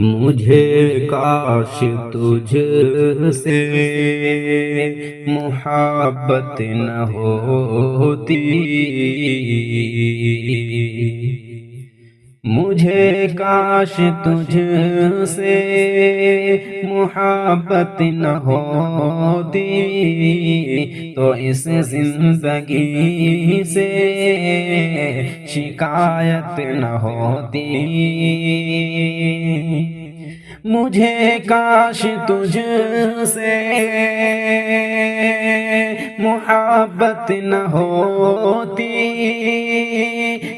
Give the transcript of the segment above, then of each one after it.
مجھے کاش تجھ سے محبت نہ ہوتی، مجھے کاش تجھ سے محبت نہ ہوتی، تو اس زندگی سے شکایت نہ ہوتی، مجھے کاش تجھ سے محبت نہ ہوتی،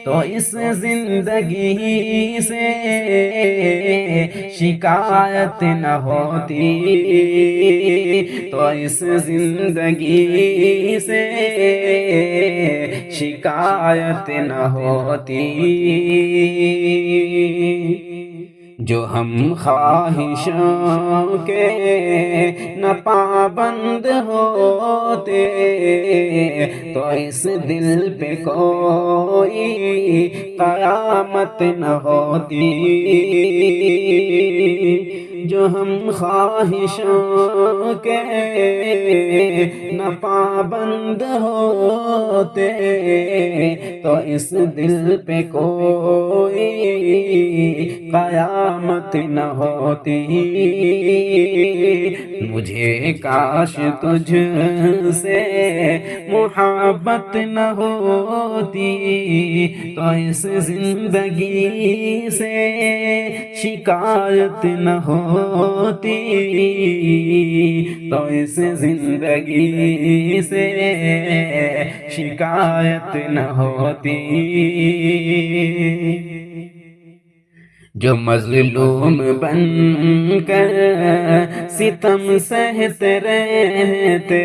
تو اس زندگی سے شکایت نہ ہوتی، تو اس زندگی سے شکایت نہ ہوتی، جو ہم خواہشوں کے نہ پابند ہوتے، تو اس دل پہ کوئی قیامت نہ ہوتی، جو ہم خواہشوں کے نہ پابند ہوتے، تو اس دل پہ کوئی قیامت نہ ہوتی، مجھے کاش تجھ سے محبت نہ ہوتی، تو اس زندگی سے شکایت نہ ہوتی، تو اس زندگی سے شکایت نہ ہوتی، جو مظلوم بن کر ستم سہتے رہتے،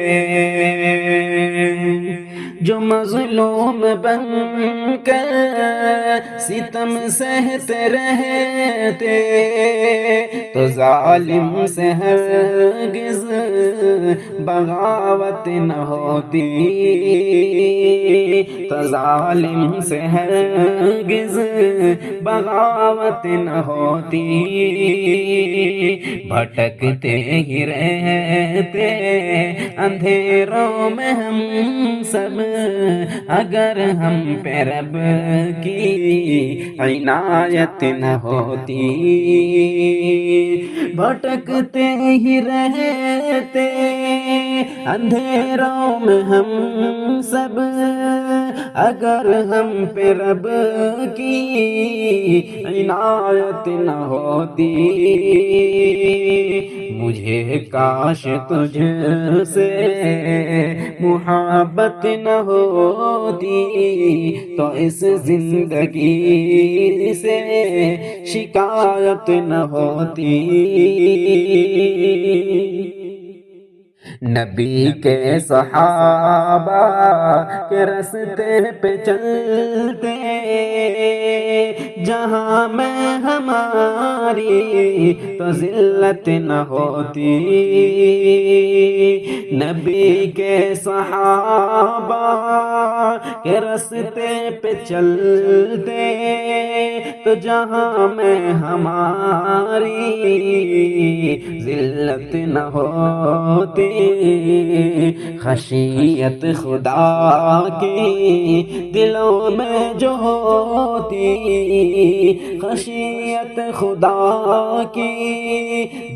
جو مظلوم بن کر ستم سہتے رہتے، تو ظالم سے ہرگز بغاوت نہ ہوتی، تو ظالم سے ہرگز بغاوت نہ ہوتی، بھٹکتے ہی رہتے اندھیروں میں ہم سب، اگر ہم پہ رب کی عنایت نہ ہوتی، بھٹکتے ہی رہتے اندھیروں میں ہم سب، اگر ہم پہ رب کی عنایت نہ ہوتی، مجھے کاش تجھ سے محبت نہ ہوتی، تو اس زندگی سے شکایت نہ ہوتی، نبی کے صحابہ کے راستے پہ چلتے، جہاں میں ہماری تو ذلت نہ ہوتی، نبی کے صحابہ کے راستے پہ چلتے، تو جہاں میں ہماری ذلت نہ ہوتی، خشیت خدا کی دلوں میں جو ہوتی، خشیت خدا کی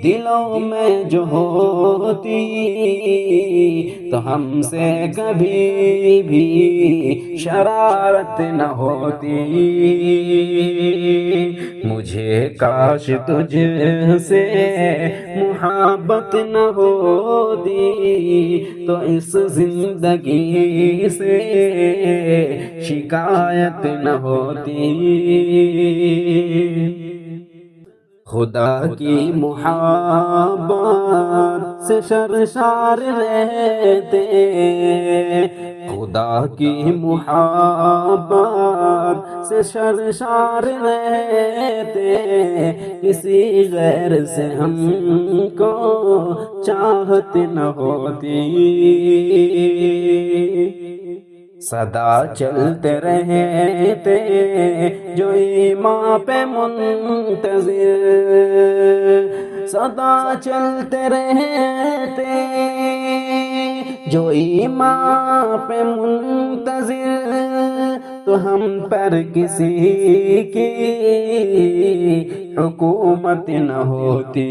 دلوں میں جو ہوتی، تو ہم سے کبھی بھی شرارت نہ ہوتی، مجھے کاش تجھ سے محبت نہ ہوتی، تو اس زندگی سے شکایت نہ ہوتی، خدا کی محبت سے سرشار رہتے، خدا کی محبت سے سرشار رہتے، کسی غیر سے ہم کو چاہت نہ ہوتی، صدا چلتے رہتے جو ایمان پہ منتظر، صدا چلتے رہتے جو ایمان پہ منتظر، تو ہم پر کسی کی حکومت نہ ہوتی،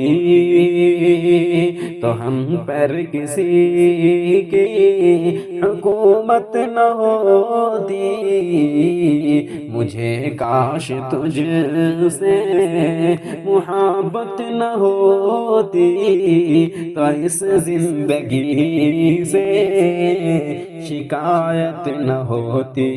تو ہم پر کسی کی حکومت نہ ہوتی، مجھے کاش تجھ سے محبت نہ ہوتی، تو اس زندگی سے شکایت نہ ہوتی۔